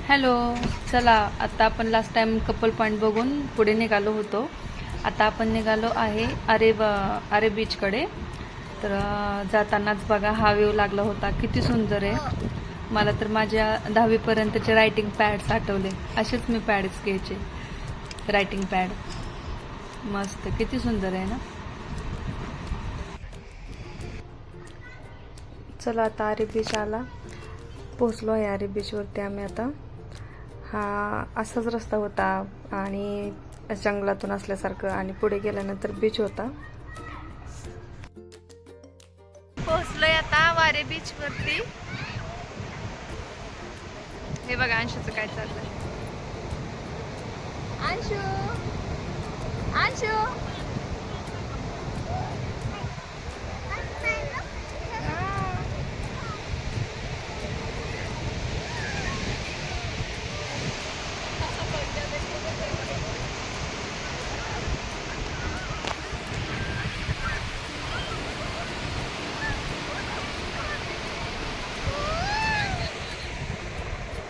Hello, चला आता आपण लास्ट टाइम कपल पॉईंट बघून पुढे निघालो होतो. आता आपण निघालो आहे आरे बीचकडे. तर जातानाच बघा हा व्ह्यू लागला होता, किती सुंदर आहे. मला तर माझ्या 10वीपर्यंतचे रायटिंग पॅड्स आठवले. असेच मी पॅड्स घ्यायचे, रायटिंग पॅड. मस्त, किती सुंदर आहे ना. चला आता आरे बीच आला, पोचलो आहे आरे बीचवरती आम्ही आता. हा असाच रस्ता होता आणि जंगलातून असल्यासारखं, आणि पुढे गेल्यानंतर बीच होता. पोहोचलोय आता वारे बीच वरती. हे बघा अंशूचं काय चाललंय. अंशू अंशू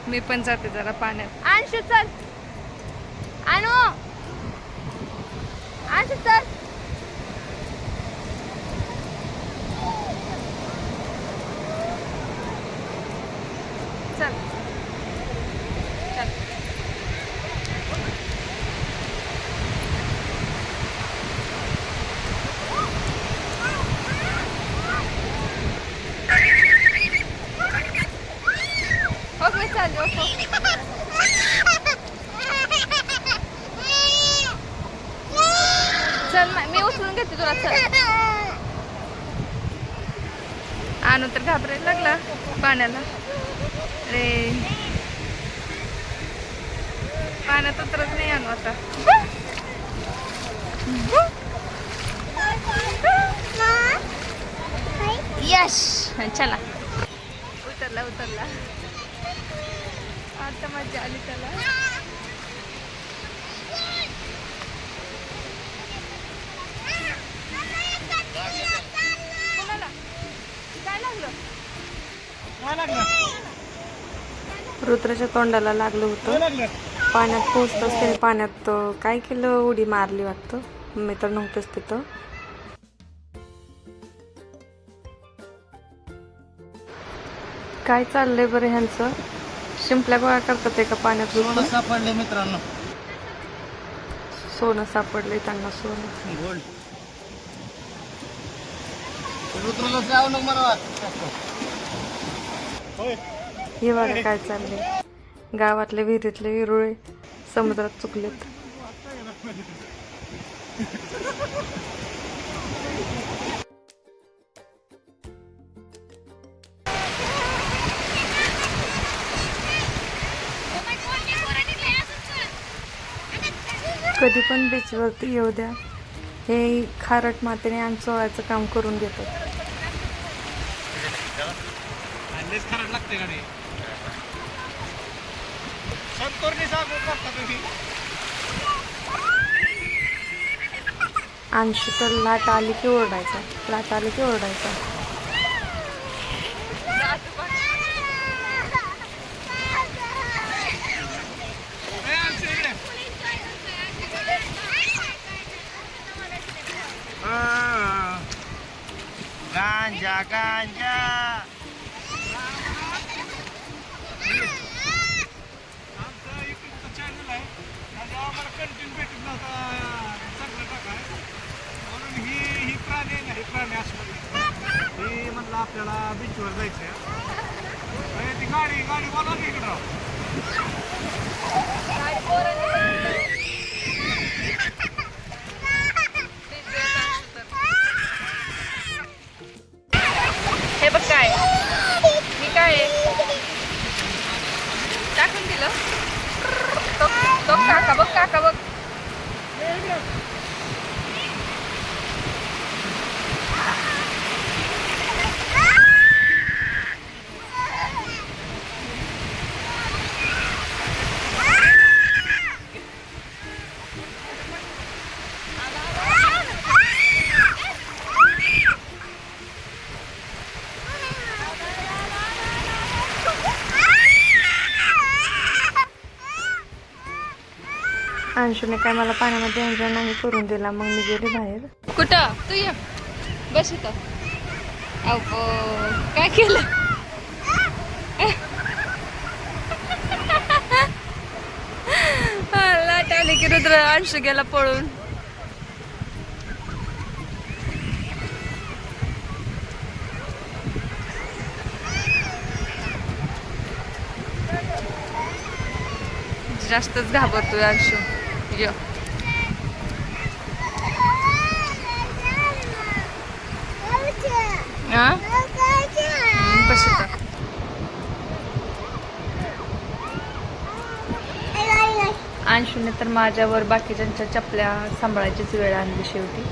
मी पण जाते जरा पाण्यात. अंशू चल, आणू अंशू चल. चल चल. ओके चल ओके. चल मी उचलून घेते तुला. चल. आणू तर घाबरायला लागला पाण्याला. रे पाण्यात उतरत नाही आणू आता. यश, चला. उतरला. आता मजा आली त्याला. काय लागलं? रुद्राच्या तोंडाला लागलं होतं. पाण्यात पोहोचतच त्याने पाण्यात काय केलं, उडी मारली वाटतं. मी तर नव्हतंच तिथं. काय चाललंय बरं ह्यांचं. शिंपल्या गोळा करतात एका पाण्यात. सोनं सापडले मित्रांनो. सोनं सापडले त्यांना, सोनं. गोल्ड. रुद्राला जाऊ नको मला. हे बघा काय चाललंय. गावातले विहिरीतले विरुळे समुद्रात चुकलेत. कधी पण बीचवरती येऊ द्या, हे खारट मातेने आणि चोळायचं काम करून घेतात. खरंच लागते गाडी. संतोरनी सांगू करता तुम्ही. अंशू तर लाट आली की ओरडायचा, लाट आली की ओरडायचा. गांजा गांजा. आमचं युट्यूबचं चॅनल आहे, त्याच्यावर आम्हाला कंटेंट भेटत नव्हता चांगलं टाकाय, म्हणून ही प्राणी आहे ना, ही प्राणी असं ही म्हणलं आपल्याला बीचवर जायचं आहे. ती गाडी बोला की इकडं. हे बघ काय, मी काय टाकून दिलं. तो काका बघ. अंशूने काय मला पाण्यामध्ये एन्जॉय नाही करून दिला, मग मी गेले बाहेर. कुठं तू ये बस इथं. अहो काय केलं? लाट आली की रुद्र अंशू गेला पळून. जास्तच घाबरतोय अंशू. य बस इथं. अंशूने तर माझ्यावर बाकीच्यांच्या चपल्या सांभाळायचीच वेळ आणली शेवटी.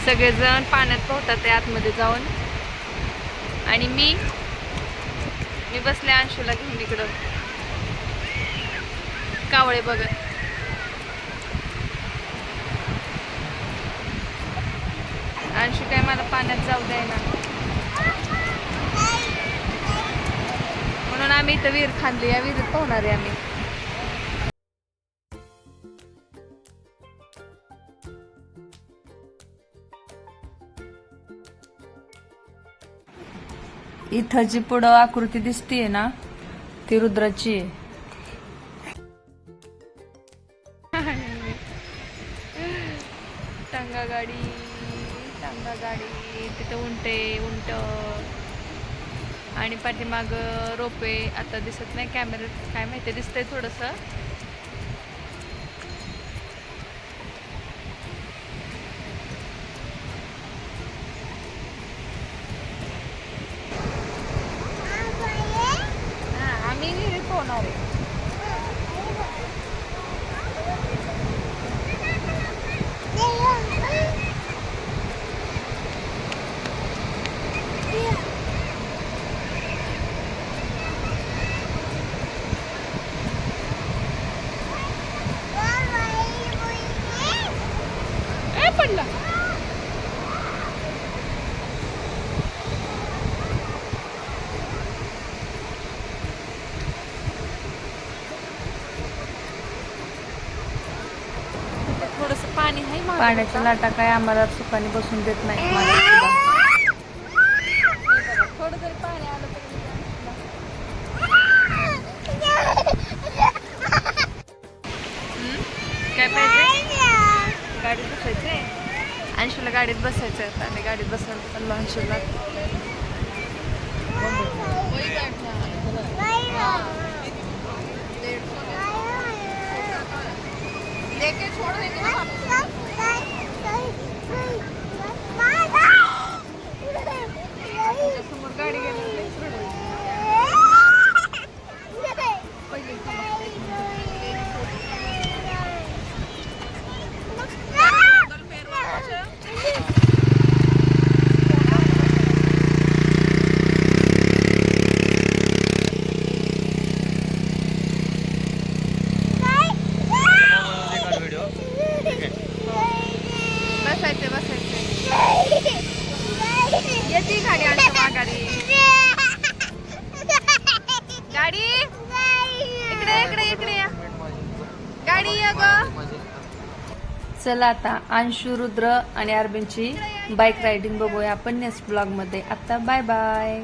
सगळेजण पाण्यात पोहतात आतमध्ये जाऊन आणि मी बसले अंशूला घेऊन इकडं कावळे बघत. अंशू काय मला पाण्यात जाऊ द्यायना, म्हणून आम्ही इथं विहीर खांदली. या विहिरीत पोहणार आहे आम्ही. इथं जी पुढं आकृती दिसतीये ना ती रुद्राची आहे. टांगा गाडी तिथं उंट आणि पाठीमाग रोपे. आता दिसत नाही कॅमेऱ्यात, काय माहिती दिसतंय थोडस. आम्ही विहिरीत पोहणार आहे. पडला थोडस पाणी आहे. पाण्याच्या लाटा काय आम्हाला सुखाने बसून देत नाही. थोडं जरी पाणी आलं तरी काय पाहिजे? गाडीत बसायचंय. अंशूला गाडीत बसायचंय. आता आम्ही गाडीत बसायला चाललो अंशूला. समोर गाडी गेली. येते गाडी आमच्या माघारी. गाडी इकडे या. गाडी या ग. चला आता अंशू, रुद्र आणि अरविंदची बाईक रायडिंग बघूया आपण नेक्स्ट ब्लॉग मध्ये. आता बाय बाय.